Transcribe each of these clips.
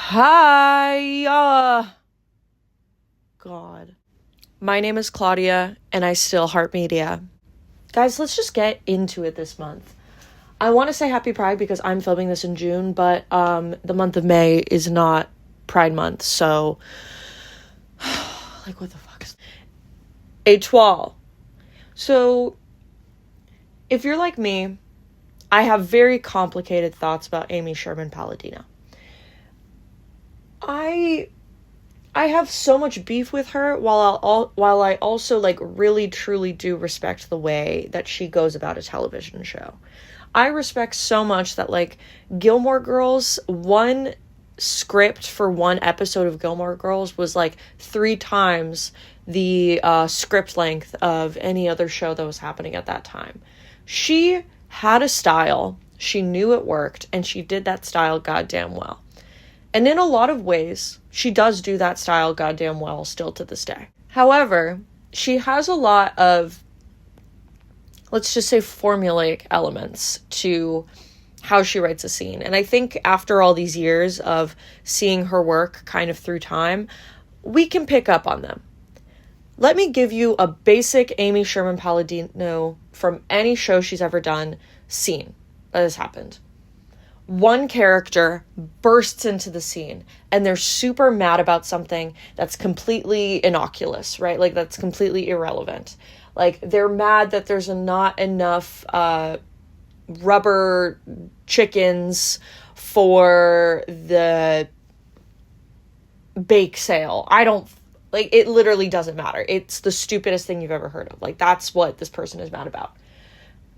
Hi, God. My name is Claudia, and I still heart media. Guys, let's just get into it this month. I want to say Happy Pride because I'm filming this in June, but the month of May is not Pride Month, so like what the fuck is Étoile. So if you're like me, I have very complicated thoughts about Amy Sherman Palladino. I have so much beef with her while I also like really truly do respect the way that she goes about a television show. I respect so much that like Gilmore Girls, one script for one episode of Gilmore Girls was like 3 times the script length of any other show that was happening at that time. She had a style, she knew it worked, and she did that style goddamn well. And in a lot of ways, she does do that style goddamn well still to this day. However, she has a lot of, let's just say, formulaic elements to how she writes a scene. And I think after all these years of seeing her work kind of through time, we can pick up on them. Let me give you a basic Amy Sherman Palladino from any show she's ever done scene that has happened. One character bursts into the scene and they're super mad about something that's completely innocuous, right? Like that's completely irrelevant. Like they're mad that there's not enough rubber chickens for the bake sale. It literally doesn't matter. It's the stupidest thing you've ever heard of. Like that's what this person is mad about.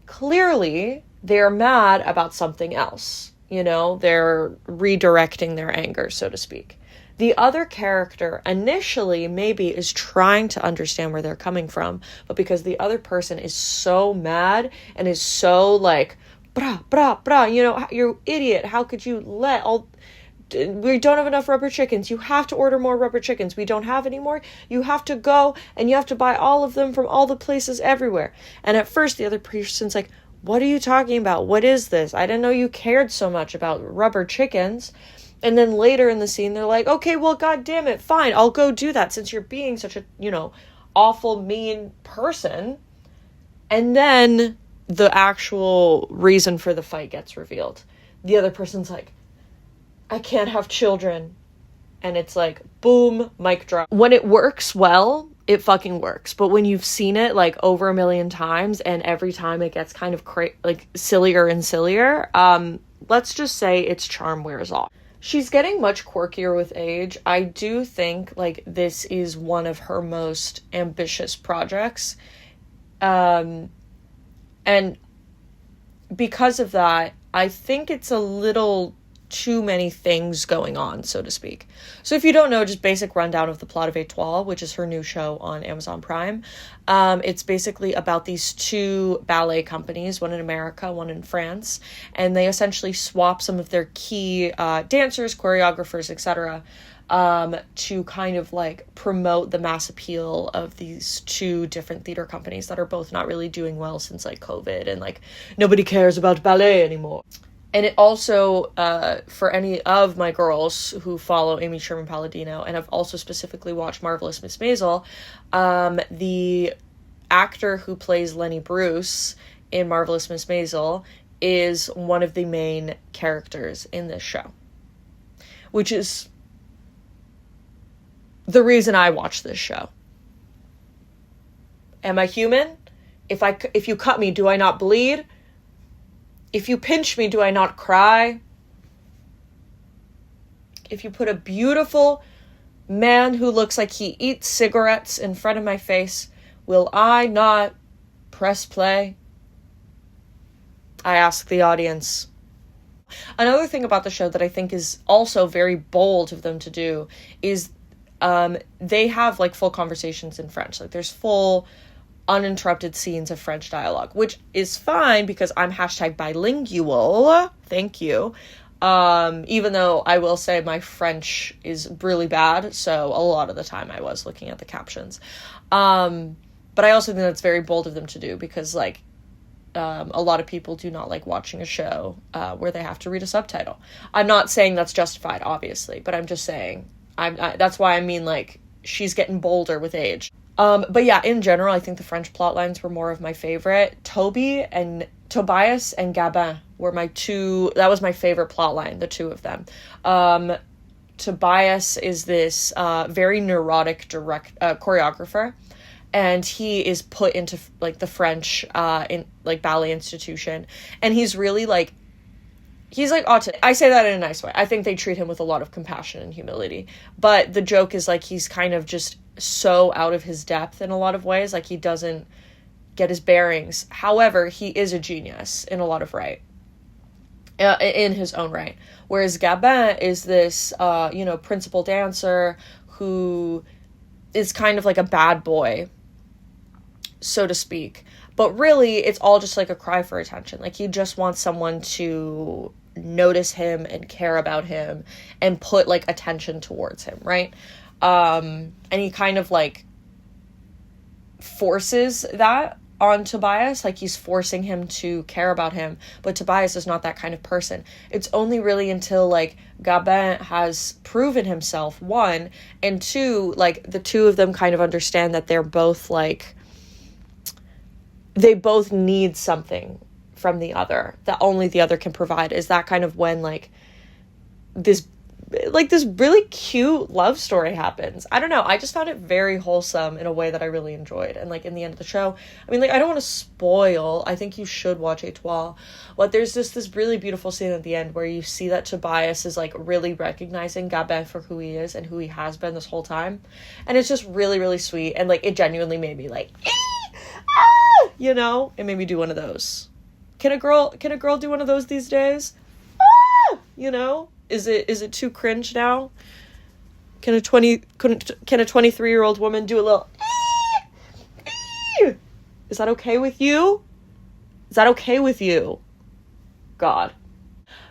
Clearly, they're mad about something else. You know, they're redirecting their anger, so to speak. The other character initially maybe is trying to understand where they're coming from, but because the other person is so mad and is so like, brah, brah, brah, you know, you're idiot. How could you we don't have enough rubber chickens. You have to order more rubber chickens. We don't have any more. You have to go and you have to buy all of them from all the places everywhere. And at first the other person's like, what are you talking about? What is this? I didn't know you cared so much about rubber chickens. And then later in the scene, they're like, okay, well, God damn it. Fine. I'll go do that since you're being such a, awful, mean person. And then the actual reason for the fight gets revealed. The other person's like, I can't have children. And it's like, boom, mic drop. When it works well, it fucking works. But when you've seen it like over 1 million times and every time it gets kind of sillier and sillier, let's just say its charm wears off. She's getting much quirkier with age. I do think like this is one of her most ambitious projects. And because of that, I think it's a little too many things going on, so to speak. So if you don't know, just basic rundown of the plot of Étoile, which is her new show on Amazon Prime. It's basically about these 2 ballet companies, one in America, one in France, and they essentially swap some of their key dancers, choreographers, etc., to kind of like promote the mass appeal of these 2 different theater companies that are both not really doing well since like COVID and like nobody cares about ballet anymore. And it also, for any of my girls who follow Amy Sherman Palladino and have also specifically watched Marvelous Miss Maisel, the actor who plays Lenny Bruce in Marvelous Miss Maisel is one of the main characters in this show. Which is the reason I watch this show. Am I human? If you cut me, do I not bleed? If you pinch me, do I not cry? If you put a beautiful man who looks like he eats cigarettes in front of my face, will I not press play? I ask the audience. Another thing about the show that I think is also very bold of them to do is they have like full conversations in French. Like there's full uninterrupted scenes of French dialogue, which is fine because I'm #bilingual. Thank you. Even though I will say my French is really bad, so a lot of the time I was looking at the captions. But I also think that's very bold of them to do because like a lot of people do not like watching a show where they have to read a subtitle. I'm not saying that's justified, obviously, but I'm just saying, that's why I mean, like, she's getting bolder with age. But yeah, in general, I think the French plot lines were more of my favorite. Tobias and Gabin were that was my favorite plot line, the two of them. Tobias is this very neurotic choreographer, and he is put into like the French in like ballet institution, and he's really like, he's like autistic. I say that in a nice way. I think they treat him with a lot of compassion and humility, but the joke is like he's kind of just so out of his depth in a lot of ways, like he doesn't get his bearings. However, he is a genius in a lot of in his own right, whereas Gabin is this principal dancer who is kind of like a bad boy, so to speak, but really it's all just like a cry for attention. Like he just wants someone to notice him and care about him and put like attention towards him, right? And he kind of like forces that on Tobias, like he's forcing him to care about him, but Tobias is not that kind of person. It's only really until like Gabin has proven himself, one, and two, like the two of them kind of understand that they're both like, they both need something from the other that only the other can provide. Is that kind of when like this really cute love story happens. I don't know. I just found it very wholesome in a way that I really enjoyed. And like in the end of the show, I mean, like, I don't want to spoil. I think you should watch Étoile. But there's this really beautiful scene at the end where you see that Tobias is like really recognizing Gabin for who he is and who he has been this whole time. And it's just really, really sweet. And like, it genuinely made me like, you know, it made me do one of those. Can a girl do one of those these days? You know? Is it too cringe now? Can a 23-year-old woman do a little Is that okay with you? Is that okay with you? God.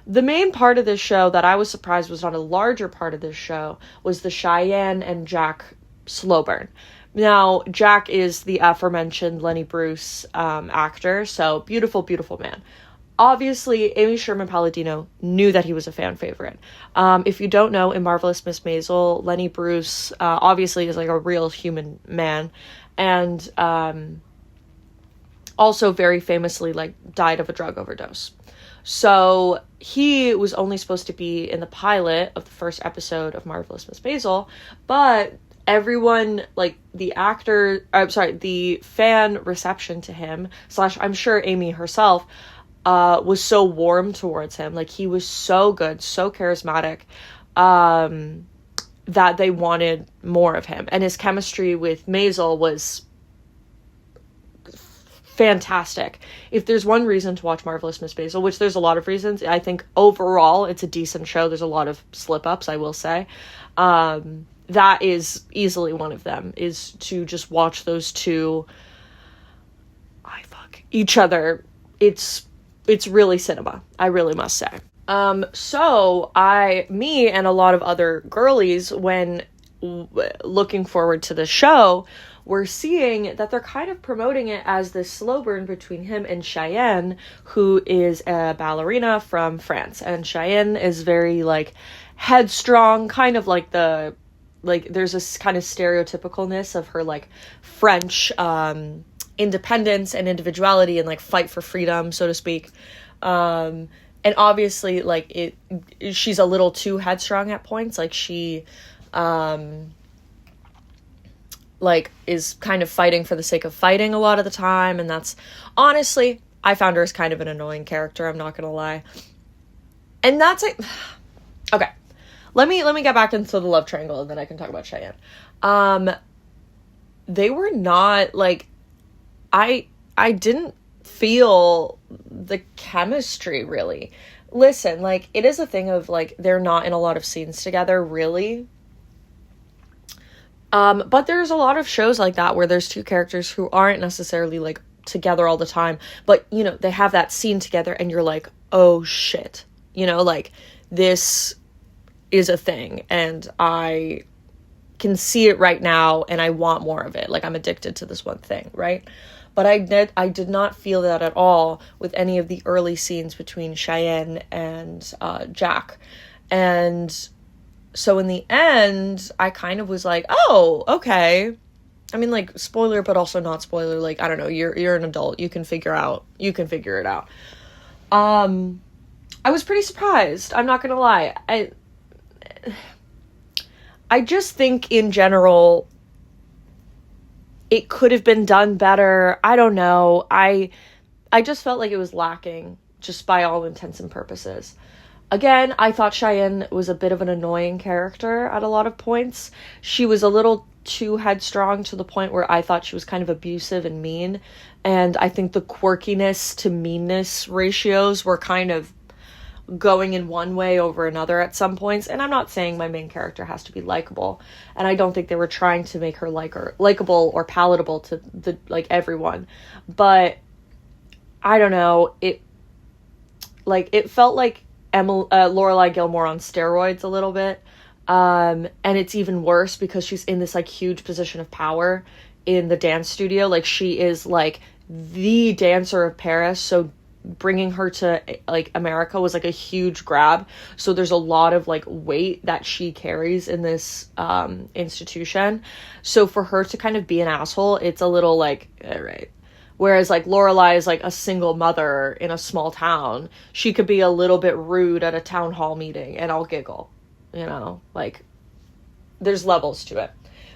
The main part of this show that I was surprised was not a larger part of this show was the Cheyenne and Jack slow burn. Now, Jack is the aforementioned Lenny Bruce actor, so beautiful, beautiful man. Obviously, Amy Sherman-Palladino knew that he was a fan favorite. If you don't know, in Marvelous Miss Maisel, Lenny Bruce obviously is like a real human man, and also very famously like died of a drug overdose. So he was only supposed to be in the pilot of the first episode of Marvelous Miss Maisel, but everyone, like the fan reception to him, / I'm sure Amy herself, was so warm towards him. Like he was so good, so charismatic, that they wanted more of him. And his chemistry with Maisel was fantastic. If there's one reason to watch Marvelous Miss Maisel, which there's a lot of reasons, I think overall it's a decent show. There's a lot of slip-ups, I will say. That is easily one of them, is to just watch those two each other. It's really cinema, I really must say. So me and a lot of other girlies, when looking forward to the show, we're seeing that they're kind of promoting it as this slow burn between him and Cheyenne, who is a ballerina from France. And Cheyenne is very like headstrong, kind of like there's this kind of stereotypicalness of her like French independence and individuality and like fight for freedom, so to speak. And obviously like she's a little too headstrong at points. Like she like is kind of fighting for the sake of fighting a lot of the time, and that's honestly, I found her as kind of an annoying character, I'm not gonna lie. And that's it. Okay, let me get back into the love triangle and then I can talk about Cheyenne. They were not like, I didn't feel the chemistry really. Listen, like it is a thing of like they're not in a lot of scenes together really. But there's a lot of shows like that where there's two characters who aren't necessarily like together all the time, but you know, they have that scene together and you're like, oh shit, you know, like this is a thing and I can see it right now and I want more of it. Like I'm addicted to this one thing, right? But I did not feel that at all with any of the early scenes between Cheyenne and Jack. And so in the end, I kind of was like, oh, okay. I mean, like, spoiler, but also not spoiler. Like, I don't know, you're an adult. You can figure it out. I was pretty surprised. I'm not gonna lie. I just think in general, it could have been done better. I don't know. I just felt like it was lacking, just by all intents and purposes. Again, I thought Cheyenne was a bit of an annoying character at a lot of points. She was a little too headstrong to the point where I thought she was kind of abusive and mean. And I think the quirkiness to meanness ratios were kind of going in one way over another at some points. And I'm not saying my main character has to be likable. And I don't think they were trying to make her likable or palatable to everyone. But I don't know. It felt like Lorelai Gilmore on steroids a little bit. And it's even worse because she's in this like huge position of power in the dance studio. Like, she is like the dancer of Paris. So bringing her to like America was like a huge grab. So there's a lot of like weight that she carries in this institution. So for her to kind of be an asshole, it's a little like, all right. Whereas like Lorelai is like a single mother in a small town. She could be a little bit rude at a town hall meeting and I'll giggle. You know, like, there's levels to it.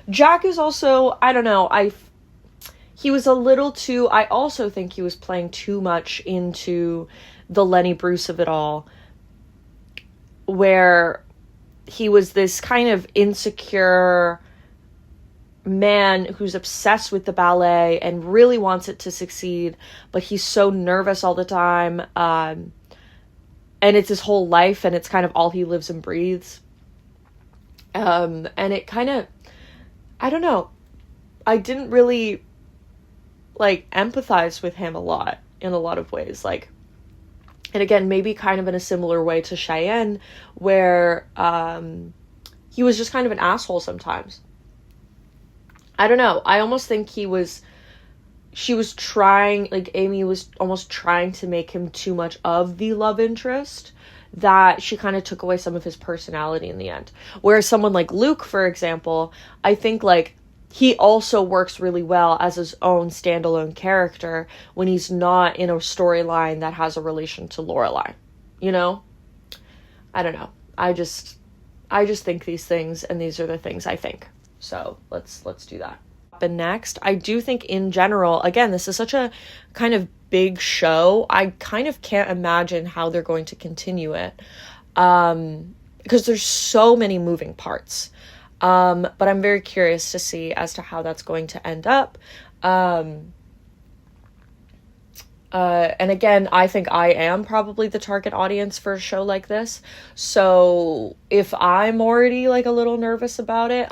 Jack is also, I don't know, he was a little too, I also think he was playing too much into the Lenny Bruce of it all, where he was this kind of insecure man who's obsessed with the ballet and really wants it to succeed, but he's so nervous all the time, and it's his whole life, and it's kind of all he lives and breathes. And it kind of, I don't know, I didn't really like empathize with him a lot in a lot of ways, like, and again, maybe kind of in a similar way to Cheyenne, where he was just kind of an asshole sometimes. I don't know, I almost think she was trying, like, Amy was almost trying to make him too much of the love interest, that she kind of took away some of his personality in the end. Whereas someone like Luke, for example, I think like he also works really well as his own standalone character when he's not in a storyline that has a relation to Lorelai. You know? I don't know. I just think these things, and these are the things I think. So let's do that. And next, I do think in general, again, this is such a kind of big show. I kind of can't imagine how they're going to continue it, because there's so many moving parts. But I'm very curious to see as to how that's going to end up. And again, I think I am probably the target audience for a show like this. So if I'm already like a little nervous about it,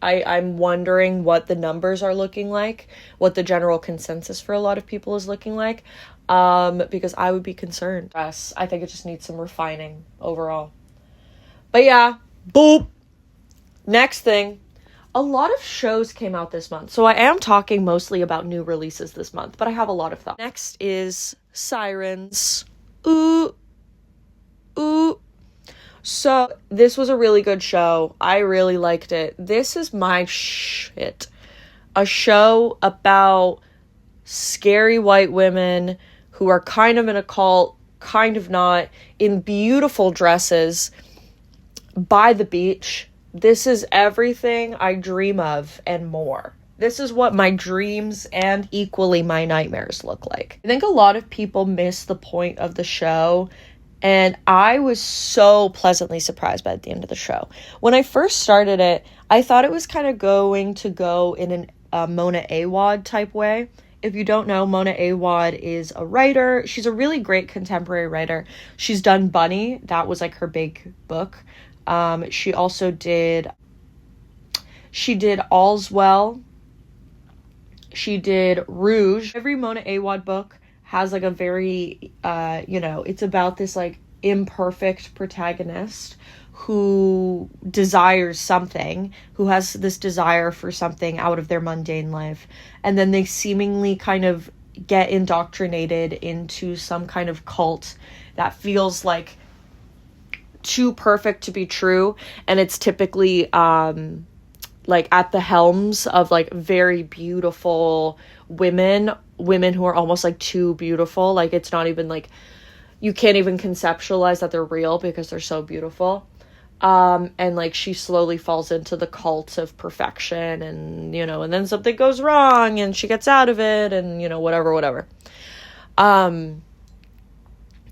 I'm wondering what the numbers are looking like, what the general consensus for a lot of people is looking like, because I would be concerned. Yes, I think it just needs some refining overall. But yeah, boop. Next thing, a lot of shows came out this month. So I am talking mostly about new releases this month, but I have a lot of thoughts. Next is Sirens. Ooh. So this was a really good show. I really liked it. This is my shit. A show about scary white women who are kind of in a cult, kind of not, in beautiful dresses by the beach. This is everything I dream of and more. This is what my dreams and equally my nightmares look like. I think a lot of people miss the point of the show, and I was so pleasantly surprised by the end of the show. When I first started it, I thought it was kind of going to go in a Mona Awad type way. If you don't know, Mona Awad is a writer. She's a really great contemporary writer. She's done Bunny. That was like her big book. She also did All's Well. She did Rouge. Every Mona Awad book has like a very, it's about this like imperfect protagonist who desires something, who has this desire for something out of their mundane life, and then they seemingly kind of get indoctrinated into some kind of cult that feels like too perfect to be true, and it's typically like at the helms of like very beautiful women who are almost like too beautiful, like it's not even like, you can't even conceptualize that they're real because they're so beautiful. And like she slowly falls into the cult of perfection, and and then something goes wrong and she gets out of it, and whatever.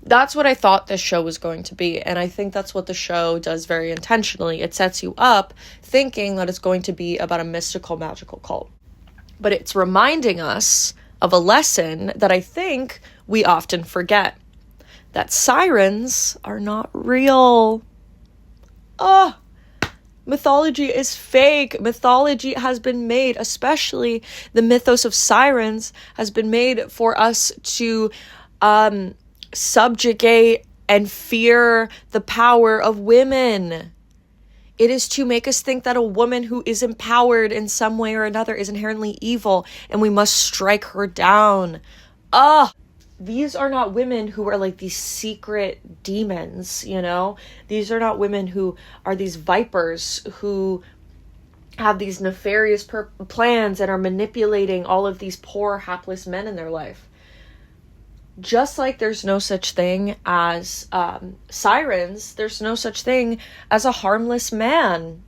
That's what I thought this show was going to be, and I think that's what the show does very intentionally. It sets you up thinking that it's going to be about a mystical, magical cult, but it's reminding us of a lesson that I think we often forget, that sirens are not real. Mythology is fake. Mythology has been made, especially the mythos of sirens, has been made for us to subjugate and fear the power of women. It is to make us think that a woman who is empowered in some way or another is inherently evil, and we must strike her down. These are not women who are like these secret demons, These are not women who are these vipers who have these nefarious plans and are manipulating all of these poor, hapless men in their life. Just like there's no such thing as sirens, there's no such thing as a harmless man,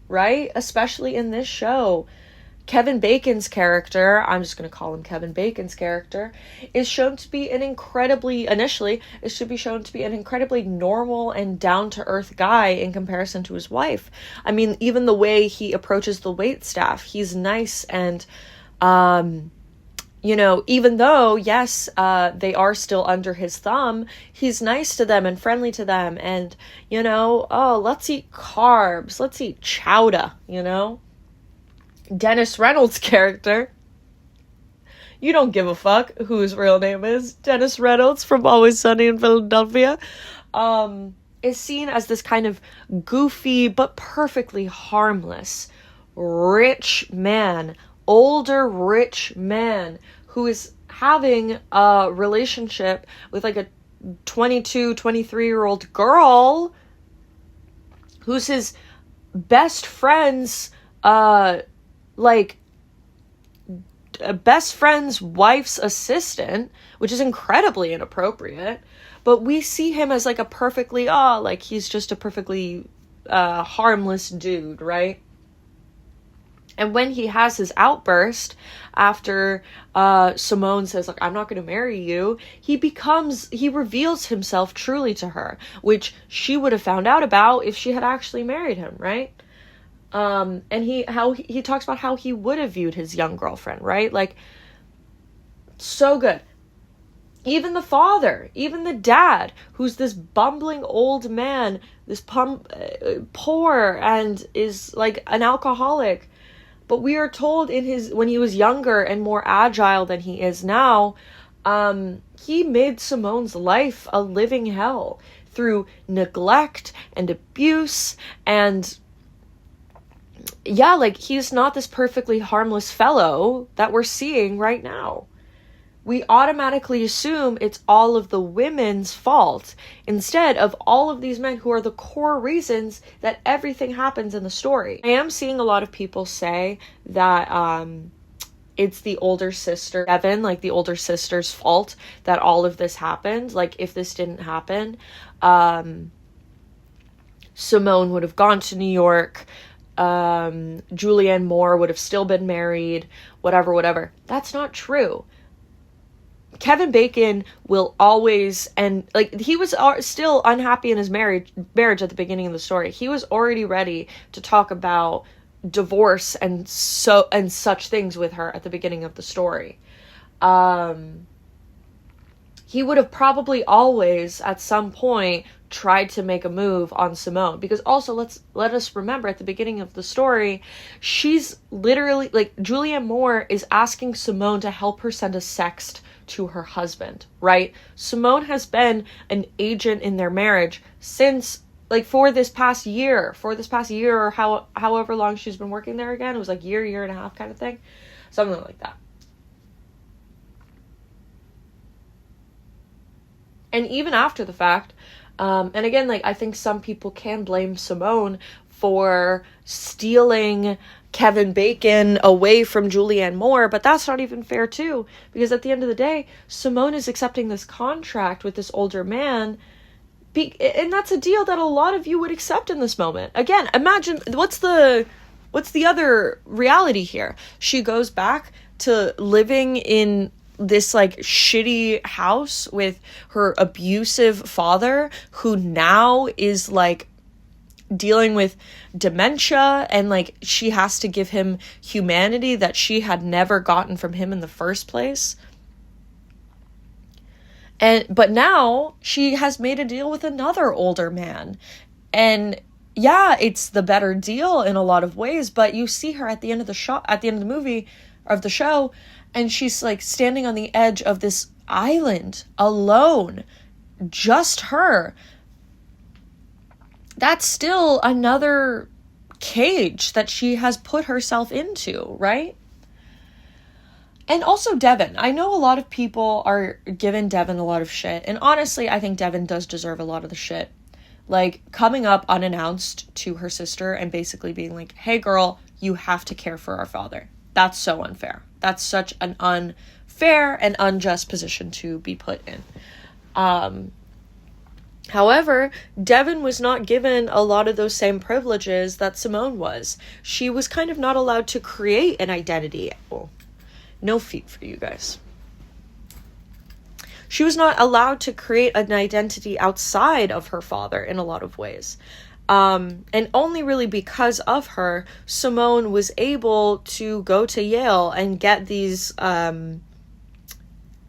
right? Especially in this show. Kevin Bacon's character, I'm just going to call him Kevin Bacon's character, is shown to be initially shown to be an incredibly normal and down-to-earth guy in comparison to his wife. I mean, even the way he approaches the waitstaff, he's nice and, even though, yes, they are still under his thumb, he's nice to them and friendly to them, and, let's eat carbs, let's eat chowder, Dennis Reynolds' character, you don't give a fuck whose real name is Dennis Reynolds from Always Sunny in Philadelphia, is seen as this kind of goofy but perfectly harmless rich man, older rich man who is having a relationship with like a 22, 23-year-old girl who's his best friend's best friend's wife's assistant, which is incredibly inappropriate, but we see him as like a perfectly, he's just a perfectly harmless dude, right? And when he has his outburst after Simone says, like, I'm not going to marry you, he reveals himself truly to her, which she would have found out about if she had actually married him, right? And he talks about how he would have viewed his young girlfriend, right? Like, so good. Even the father, even the dad, who's this bumbling old man, this poor and is like an alcoholic. But we are told when he was younger and more agile than he is now, he made Simone's life a living hell through neglect and abuse, and he's not this perfectly harmless fellow that we're seeing right now. We automatically assume it's all of the women's fault instead of all of these men who are the core reasons that everything happens in the story. I am seeing a lot of people say that it's the older sister, Evan, like the older sister's fault that all of this happened. Like, if this didn't happen, Simone would have gone to New York. Julianne Moore would have still been married, whatever. That's not true. Kevin Bacon will always, and like, he was still unhappy in his marriage at the beginning of the story. He was already ready to talk about divorce and such things with her at the beginning of the story. He would have probably always at some point tried to make a move on Simone, because also let us remember at the beginning of the story, she's literally like, Julianne Moore is asking Simone to help her send a sext to her husband, right? Simone has been an agent in their marriage since, like, for this past year, or however long she's been working there again. It was like year and a half kind of thing. Something like that. And even after the fact, and again, like, I think some people can blame Simone for stealing Kevin Bacon away from Julianne Moore, but that's not even fair too, because at the end of the day, Simone is accepting this contract with this older man, and that's a deal that a lot of you would accept in this moment. Again, imagine, what's the other reality here? She goes back to living in this, like, shitty house with her abusive father, who now is, like, dealing with dementia, and, like, she has to give him humanity that she had never gotten from him in the first place. But now she has made a deal with another older man, and yeah, it's the better deal in a lot of ways, but you see her at the end of the show, and she's, like, standing on the edge of this island alone, just her. That's still another cage that she has put herself into, right? And also Devin. I know a lot of people are giving Devin a lot of shit, and honestly, I think Devin does deserve a lot of the shit. Like, coming up unannounced to her sister and basically being like, hey girl, you have to care for our father. That's so unfair. That's such an unfair and unjust position to be put in. However, Devin was not given a lot of those same privileges that Simone was. She was kind of not allowed to create an identity. Well, no feet for you guys. She was not allowed to create an identity outside of her father in a lot of ways. And only really because of her, Simone was able to go to Yale and get these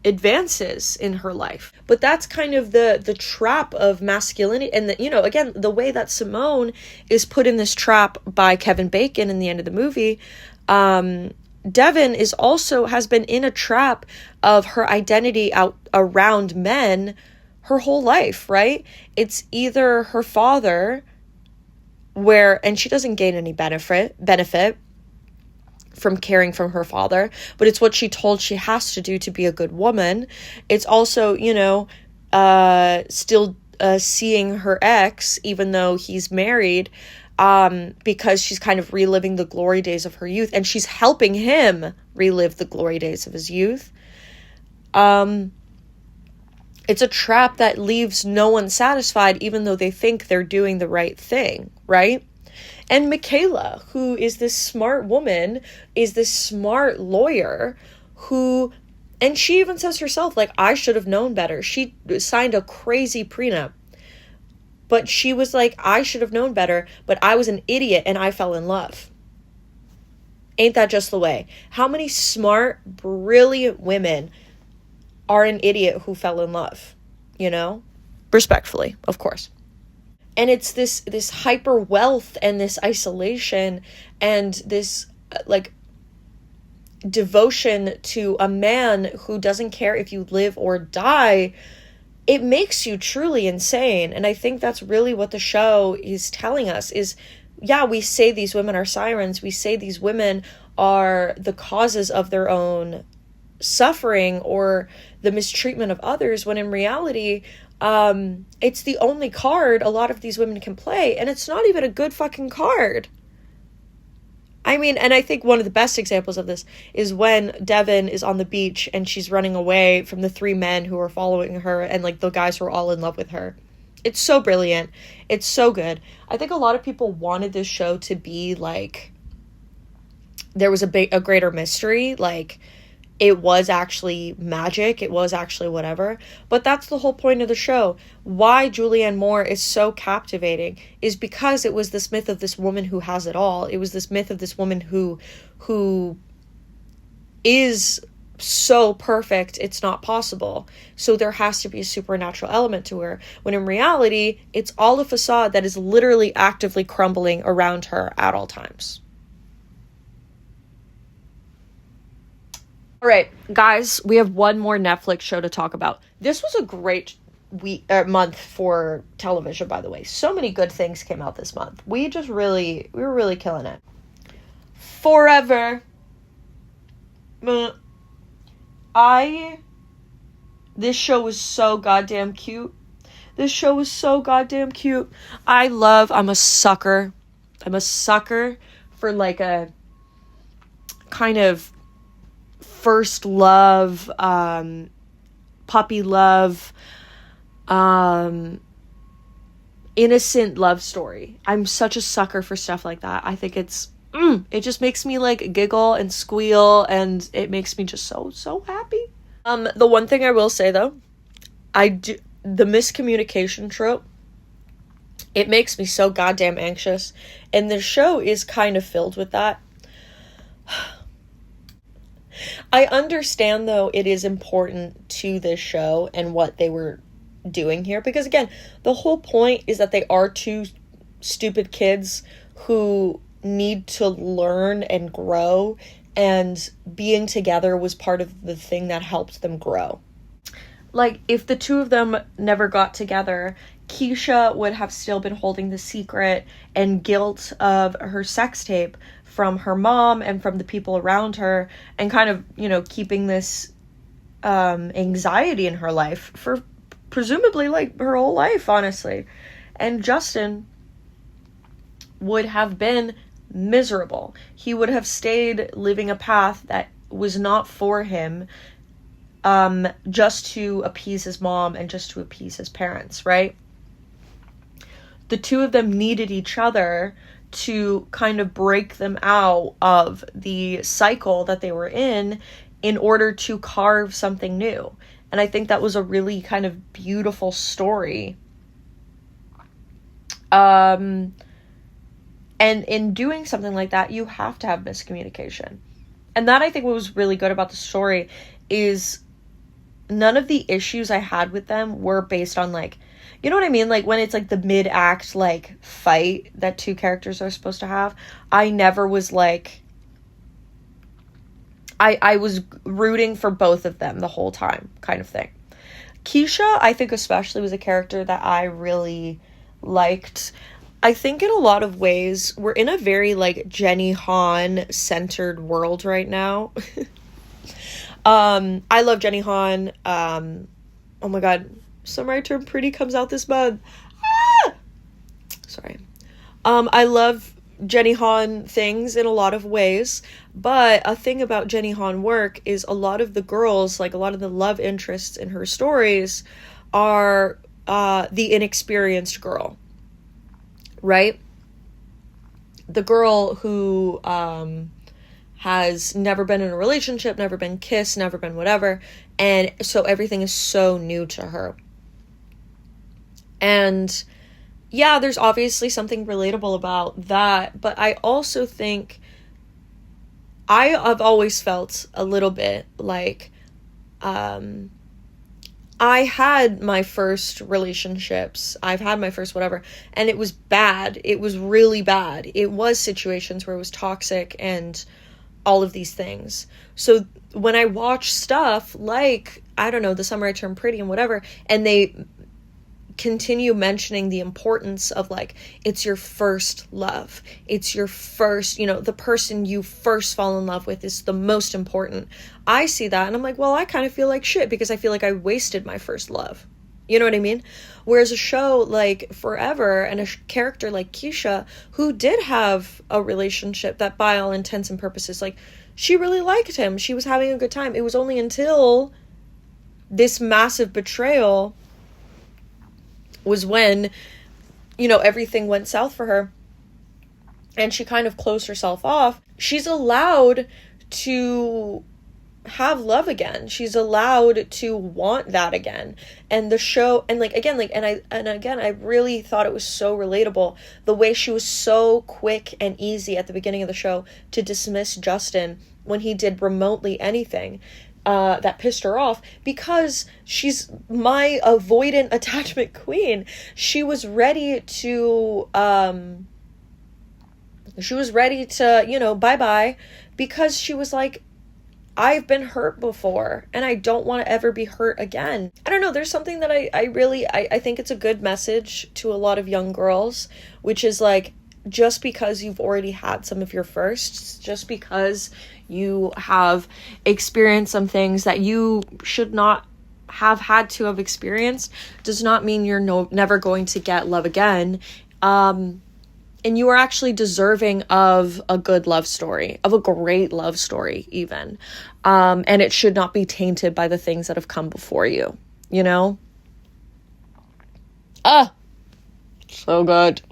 advances in her life. But that's kind of the trap of masculinity, and again, the way that Simone is put in this trap by Kevin Bacon in the end of the movie. Devin has been in a trap of her identity out around men her whole life, right? It's either her father, and she doesn't gain any benefit from caring from her father, but it's what she told she has to do to be a good woman. It's also, still seeing her ex, even though he's married, because she's kind of reliving the glory days of her youth, and she's helping him relive the glory days of his youth. It's a trap that leaves no one satisfied, even though they think they're doing the right thing, right? And Michaela, who is this smart woman, is this smart lawyer and she even says herself, like, I should have known better. She signed a crazy prenup, but she was like, I should have known better, but I was an idiot and I fell in love. Ain't that just the way? How many smart, brilliant women are an idiot who fell in love, Respectfully, of course. And it's this hyper wealth and this isolation and this devotion to a man who doesn't care if you live or die. It makes you truly insane. And I think that's really what the show is telling us is, yeah, we say these women are sirens. We say these women are the causes of their own suffering or the mistreatment of others, when in reality, it's the only card a lot of these women can play, and it's not even a good fucking card. I mean, and I think one of the best examples of this is when Devin is on the beach and she's running away from the 3 men who are following her and, like, the guys who are all in love with her. It's so brilliant. It's so good. I think a lot of people wanted this show to be, like, there was a greater mystery, like, it was actually magic, it was actually whatever, but that's the whole point of the show. Why Julianne Moore is so captivating is because it was this myth of this woman who has it all. It was this myth of this woman who is so perfect, it's not possible. So there has to be a supernatural element to her, when in reality, it's all a facade that is literally actively crumbling around her at all times. All right, guys, we have one more Netflix show to talk about. This was a great month for television, by the way. So many good things came out this month. We were really killing it. Forever. This show was so goddamn cute. I'm a sucker for like a kind of first love, puppy love, innocent love story. I'm such a sucker for stuff like that. I think it just makes me like giggle and squeal, and it makes me just so happy. The one thing I will say though, the miscommunication trope, it makes me so goddamn anxious, and the show is kind of filled with that. I understand, though, it is important to this show and what they were doing here, because, again, the whole point is that they are two stupid kids who need to learn and grow, and being together was part of the thing that helped them grow. Like, if the two of them never got together, Keisha would have still been holding the secret and guilt of her sex tape from her mom and from the people around her, and kind of, keeping this anxiety in her life for presumably like her whole life, honestly. And Justin would have been miserable. He would have stayed living a path that was not for him, just to appease his mom and just to appease his parents, right? The two of them needed each other to kind of break them out of the cycle that they were in order to carve something new. And I think that was a really kind of beautiful story. And in doing something like that, you have to have miscommunication. And that, I think, what was really good about the story is none of the issues I had with them were based on, like, you know what I mean? Like, when it's, like, the mid-act, like, fight that two characters are supposed to have, I never was, like... I was rooting for both of them the whole time, kind of thing. Keisha, I think especially, was a character that I really liked. I think in a lot of ways, we're in a very, like, Jenny Han-centered world right now. I love Jenny Han. Oh my god, Summer I Turned Pretty comes out this month. Sorry. I love Jenny Han things in a lot of ways, but a thing about Jenny Han work is a lot of the girls, like a lot of the love interests in her stories, are the inexperienced girl, right? The girl who has never been in a relationship, never been kissed, never been whatever, and so everything is so new to her. And yeah, there's obviously something relatable about that, but I also think I've always felt a little bit like I had my first relationships, I've had my first whatever, and it was bad. It was really bad. It was situations where it was toxic and all of these things. So when I watch stuff like, I don't know, The Summer I Turned Pretty and whatever, and they continue mentioning the importance of, like, it's your first love, it's your first, the person you first fall in love with is the most important. I see that and I'm like, well, I kind of feel like shit because I feel like I wasted my first love. You know what I mean? Whereas a show like Forever and a character like Keisha, who did have a relationship that by all intents and purposes, like, she really liked him, she was having a good time. It was only until this massive betrayal was when, everything went south for her and she kind of closed herself off. She's allowed to have love again. She's allowed to want that again. And the show, and I really thought it was so relatable, the way she was so quick and easy at the beginning of the show to dismiss Justin when he did remotely anything that pissed her off, because she's my avoidant attachment queen. She was ready to bye-bye, because she was like, I've been hurt before and I don't want to ever be hurt again. I don't know, there's something that I think it's a good message to a lot of young girls, which is like, just because you've already had some of your firsts, just because you have experienced some things that you should not have had to have experienced, does not mean you're never going to get love again. And you are actually deserving of a good love story, of a great love story even. And it should not be tainted by the things that have come before you, you know? So good.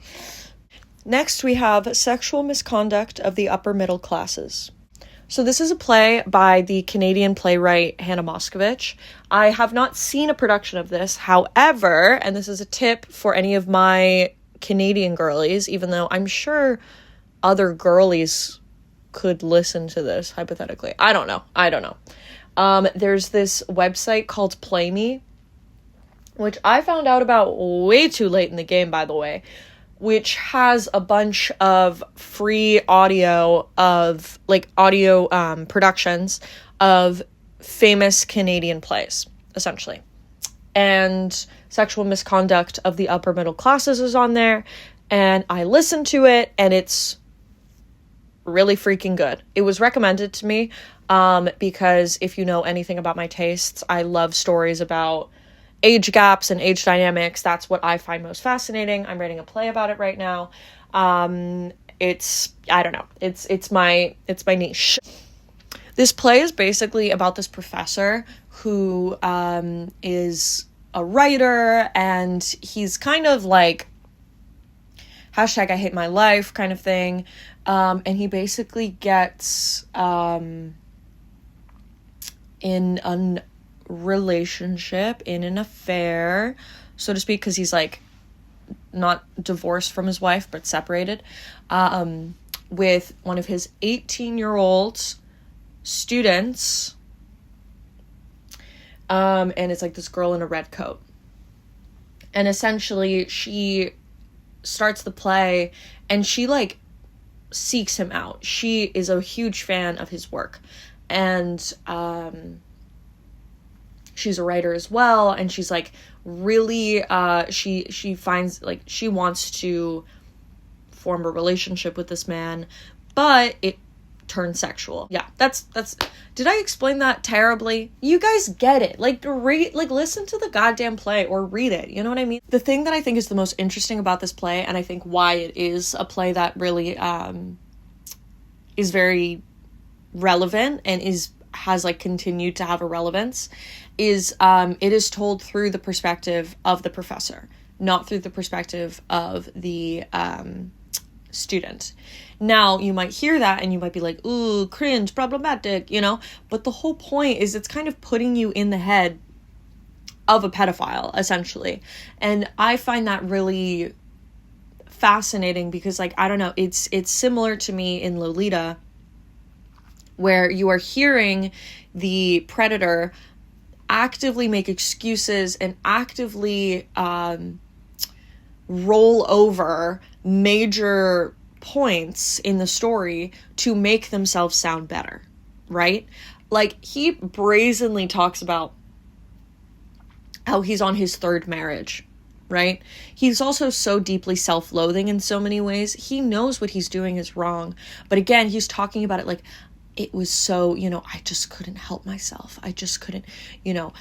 Next, we have Sexual Misconduct of the Upper Middle Classes. So this is a play by the Canadian playwright Hannah Moscovich. I have not seen a production of this. However, and this is a tip for any of my Canadian girlies, even though I'm sure other girlies could listen to this hypothetically. I don't know. There's this website called Play Me, which I found out about way too late in the game, by the way, which has a bunch of free audio of productions of famous Canadian plays, essentially. And Sexual Misconduct of the Upper Middle Classes is on there, and I listened to it, and it's really freaking good. It was recommended to me because if you know anything about my tastes, I love stories about age gaps and age dynamics. That's what I find most fascinating. I'm writing a play about it right now. It's my niche. This play is basically about this professor who is a writer, and he's kind of like hashtag I hate my life kind of thing. And he basically gets in a relationship, in an affair, so to speak, because he's like not divorced from his wife, but separated, with one of his 18-year-old students. And it's like this girl in a red coat. And essentially she starts the play and she like seeks him out. She is a huge fan of his work. And she's a writer as well. And she's like really, she finds like she wants to form a relationship with this man, but it turn sexual. Yeah, that's did I explain that terribly? You guys get it. Listen to the goddamn play or read it. You know what I mean? The thing that I think is the most interesting about this play, and I think why it is a play that really is very relevant and has like continued to have a relevance, is it is told through the perspective of the professor, not through the perspective of the student. Now, you might hear that and you might be like, ooh, cringe, problematic, you know? But the whole point is it's kind of putting you in the head of a pedophile, essentially. And I find that really fascinating because, like, I don't know, it's similar to me in Lolita, where you are hearing the predator actively make excuses and actively roll over major points in the story to make themselves sound better, right? Like, he brazenly talks about how he's on his third marriage, right? He's also so deeply self-loathing in so many ways. He knows what he's doing is wrong. But again, he's talking about it like, it was so, I just couldn't help myself. I just couldn't,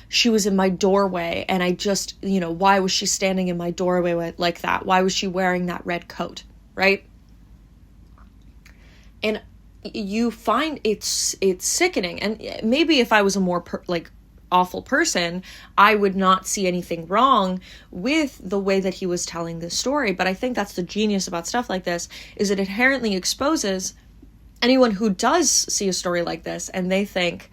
she was in my doorway and I just, why was she standing in my doorway like that? Why was she wearing that red coat, right? And you find it's sickening. And maybe if I was a more awful person, I would not see anything wrong with the way that he was telling this story. But I think that's the genius about stuff like this, is it inherently exposes anyone who does see a story like this and they think,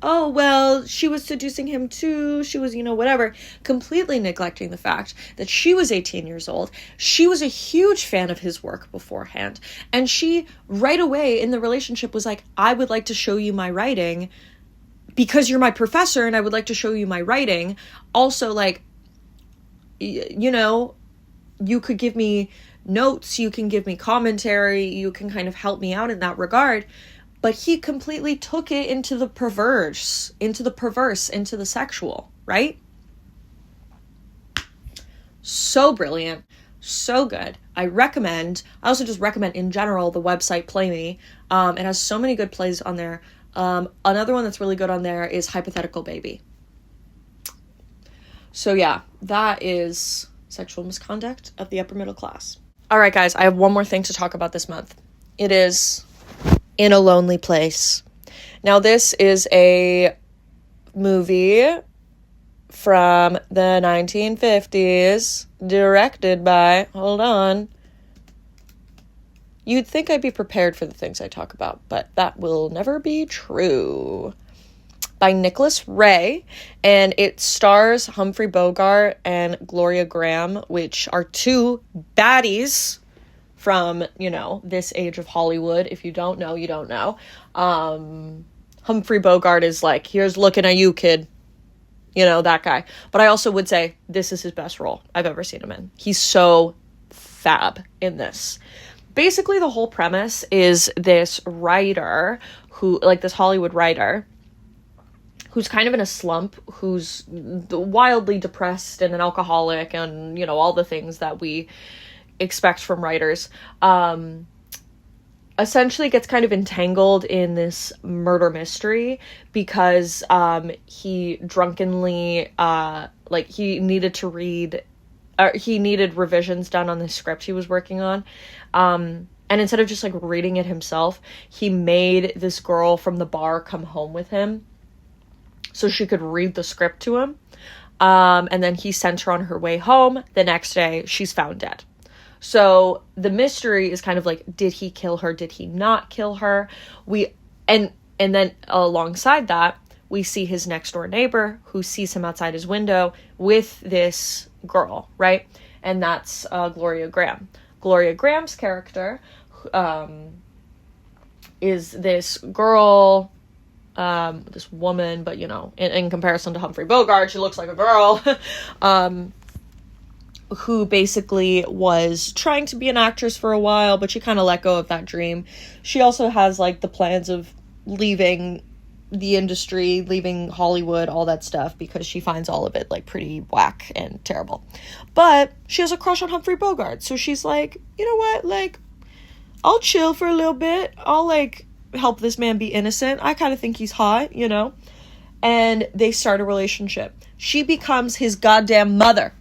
oh, well, she was seducing him too. She was, whatever, completely neglecting the fact that she was 18 years old. She was a huge fan of his work beforehand. And she right away in the relationship was like, I would like to show you my writing because you're my professor and I would like to show you my writing. Also, like, you could give me notes, you can give me commentary, you can kind of help me out in that regard. But he completely took it into the perverse, into the sexual, right? So brilliant. So good. I also just recommend in general the website Play Me. It has so many good plays on there. Another one that's really good on there is Hypothetical Baby. So yeah, that is sexual misconduct of the upper middle class. All right, guys, I have one more thing to talk about this month. It is In a Lonely Place. Now, this is a movie from the 1950s, directed by, hold on. You'd think I'd be prepared for the things I talk about, but that will never be true. By Nicholas Ray, and it stars Humphrey Bogart and Gloria Graham, which are two baddies from, this age of Hollywood. If you don't know, you don't know. Humphrey Bogart is like, here's looking at you, kid. That guy. But I also would say this is his best role I've ever seen him in. He's so fab in this. Basically, the whole premise is this writer this Hollywood writer who's kind of in a slump, who's wildly depressed and an alcoholic and, all the things that we expect from writers, essentially gets kind of entangled in this murder mystery because he drunkenly, he needed revisions done on the script he was working on. And instead of just reading it himself, he made this girl from the bar come home with him so she could read the script to him. And then he sent her on her way home. The next day, she's found dead. So the mystery is kind of did he kill her? Did he not kill her? And then alongside that, we see his next door neighbor who sees him outside his window with this girl, right? And that's Gloria Graham. Gloria Graham's character is this girl, this woman, but in comparison to Humphrey Bogart, she looks like a girl, who basically was trying to be an actress for a while, but she kind of let go of that dream. She also has the plans of leaving the industry, leaving Hollywood, all that stuff, because she finds all of it pretty whack and terrible. But she has a crush on Humphrey Bogart, so she's like, you know what, I'll chill for a little bit. I'll help this man be innocent. I kind of think he's hot, and they start a relationship. She becomes his goddamn mother.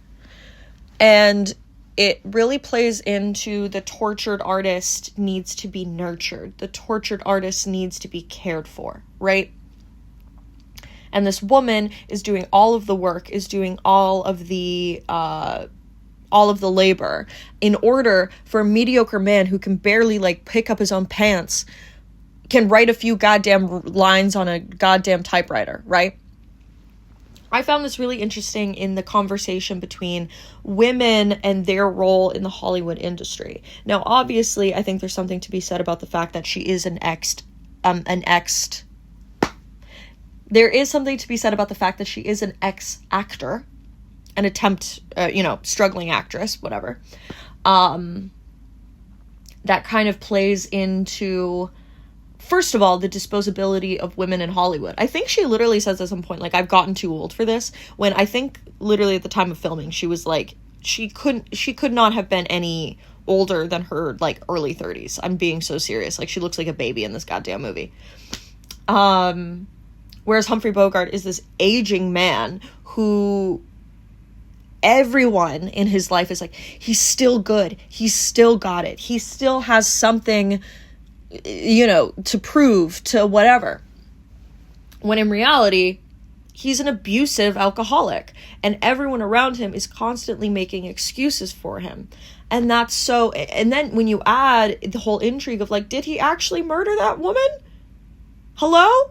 And it really plays into the tortured artist needs to be nurtured. The tortured artist needs to be cared for, right? And this woman is doing all of the work, is doing all of the labor in order for a mediocre man who can barely pick up his own pants, can write a few goddamn lines on a goddamn typewriter, right? I found this really interesting in the conversation between women and their role in the Hollywood industry. Now, obviously, I think there's something to be said about the fact that she is there is something to be said about the fact that she is an ex-actor, an struggling actress, whatever. That kind of plays into, first of all, the disposability of women in Hollywood. I think she literally says at some point, I've gotten too old for this, when I think literally at the time of filming, she was she could not have been any older than her early 30s. I'm being so serious. She looks like a baby in this goddamn movie. Whereas Humphrey Bogart is this aging man who everyone in his life is he's still good. He's still got it. He still has something, to prove to whatever. When in reality, he's an abusive alcoholic, and everyone around him is constantly making excuses for him. And that's so, and then when you add the whole intrigue of did he actually murder that woman? Hello?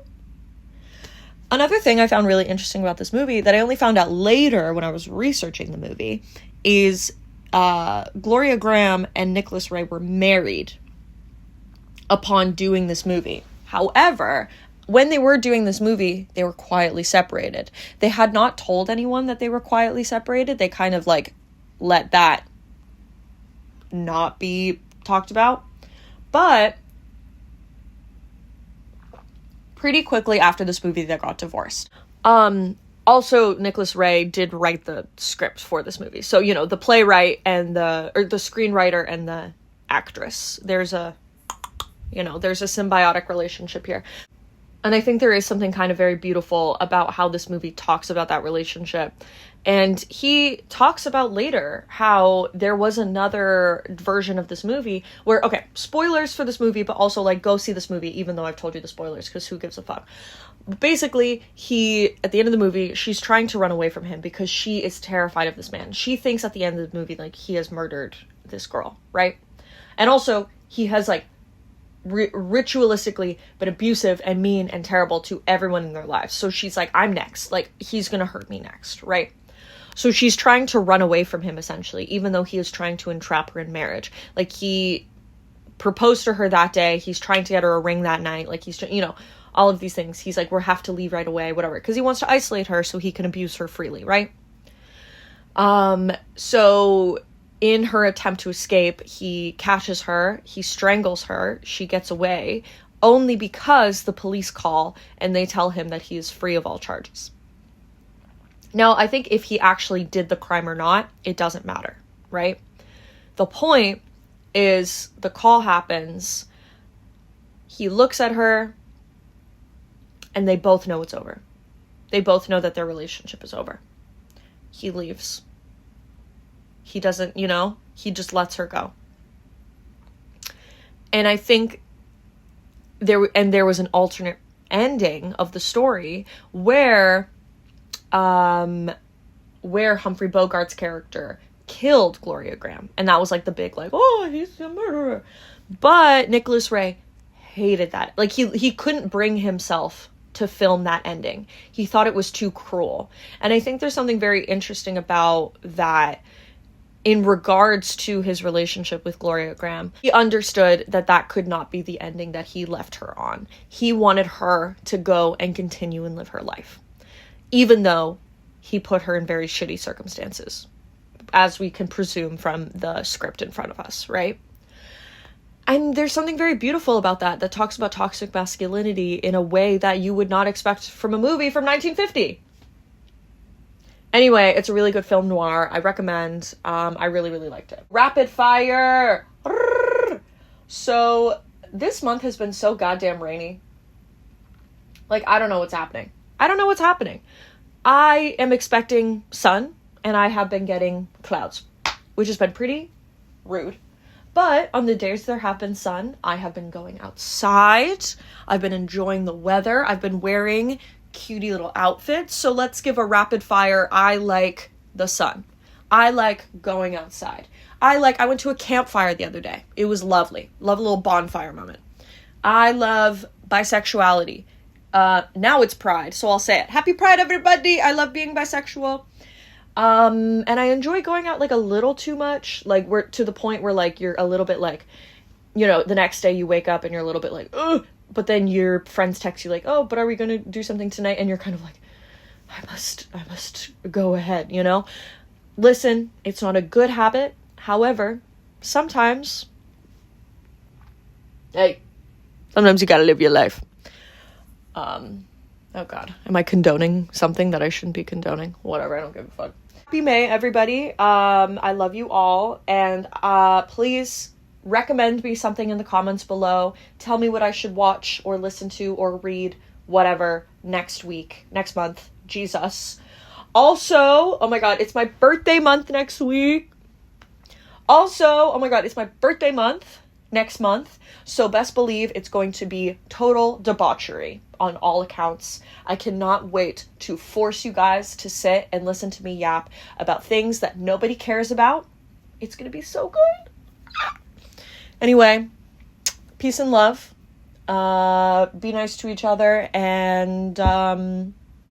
Another thing I found really interesting about this movie that I only found out later when I was researching the movie is Gloria Graham and Nicholas Ray were married upon doing this movie. However, when they were doing this movie, they were quietly separated. They had not told anyone that they were quietly separated. They kind of let that not be talked about. But pretty quickly after this movie, they got divorced. Also, Nicholas Ray did write the script for this movie. So, you know, the playwright and the screenwriter and the actress. There's a symbiotic relationship here. And I think there is something kind of very beautiful about how this movie talks about that relationship. And he talks about later how there was another version of this movie where, okay, spoilers for this movie, but also, like, go see this movie, even though I've told you the spoilers, because who gives a fuck? Basically, at the end of the movie, she's trying to run away from him because she is terrified of this man. She thinks at the end of the movie, like, he has murdered this girl, right? And also, he has, like, ritualistically been abusive and mean and terrible to everyone in their lives. So she's like, I'm next. Like, he's gonna hurt me next, right? So she's trying to run away from him, essentially, even though he is trying to entrap her in marriage. Like, he proposed to her that day. He's trying to get her a ring that night. Like, he's, you know, all of these things. He's like, we have to leave right away, whatever. Because he wants to isolate her so he can abuse her freely, right? So in her attempt to escape, he catches her, he strangles her, she gets away, only because the police call and they tell him that he is free of all charges. Now, I think if he actually did the crime or not, it doesn't matter, right? The point is the call happens, he looks at her, and they both know it's over. They both know that their relationship is over. He leaves. He doesn't, you know, he just lets her go. And I think there was an alternate ending of the story where Humphrey Bogart's character killed Gloria Graham. And that was like the big, like, oh, he's a murderer. But Nicholas Ray hated that. Like, he couldn't bring himself to film that ending. He thought it was too cruel. And I think there's something very interesting about that in regards to his relationship with Gloria Graham. He understood that that could not be the ending that he left her on. He wanted her to go and continue and live her life, even though he put her in very shitty circumstances, as we can presume from the script in front of us, right? And there's something very beautiful about that talks about toxic masculinity in a way that you would not expect from a movie from 1950. Anyway, it's a really good film noir. I recommend. I really, really liked it. Rapid fire! So, this month has been so goddamn rainy. Like, I don't know what's happening. I am expecting sun, and I have been getting clouds, which has been pretty rude. But on the days there have been sun, I have been going outside. I've been enjoying the weather. I've been wearing cutie little outfits. So let's give a rapid fire. I like the sun. I like going outside. I went to a campfire the other day. It was lovely. Love a little bonfire moment. I love bisexuality. Now it's Pride, so I'll say it. Happy Pride, everybody! I love being bisexual. And I enjoy going out, like, a little too much. Like, we're to the point where, like, you're a little bit, like, you know, the next day you wake up and you're a little bit like, ugh. But then your friends text you like, oh, but are we going to do something tonight? And you're kind of like, I must go ahead, you know? Listen, it's not a good habit. However, sometimes you gotta live your life. Oh God, am I condoning something that I shouldn't be condoning? Whatever, I don't give a fuck. Happy May, everybody. I love you all. And please recommend me something in the comments below. Tell me what I should watch or listen to or read, whatever, next month. Jesus. Also, oh my God, it's my birthday month next week. Also, oh my God, it's my birthday month next month. So best believe it's going to be total debauchery on all accounts. I cannot wait to force you guys to sit and listen to me yap about things that nobody cares about. It's going to be so good. Anyway, peace and love. Be nice to each other, and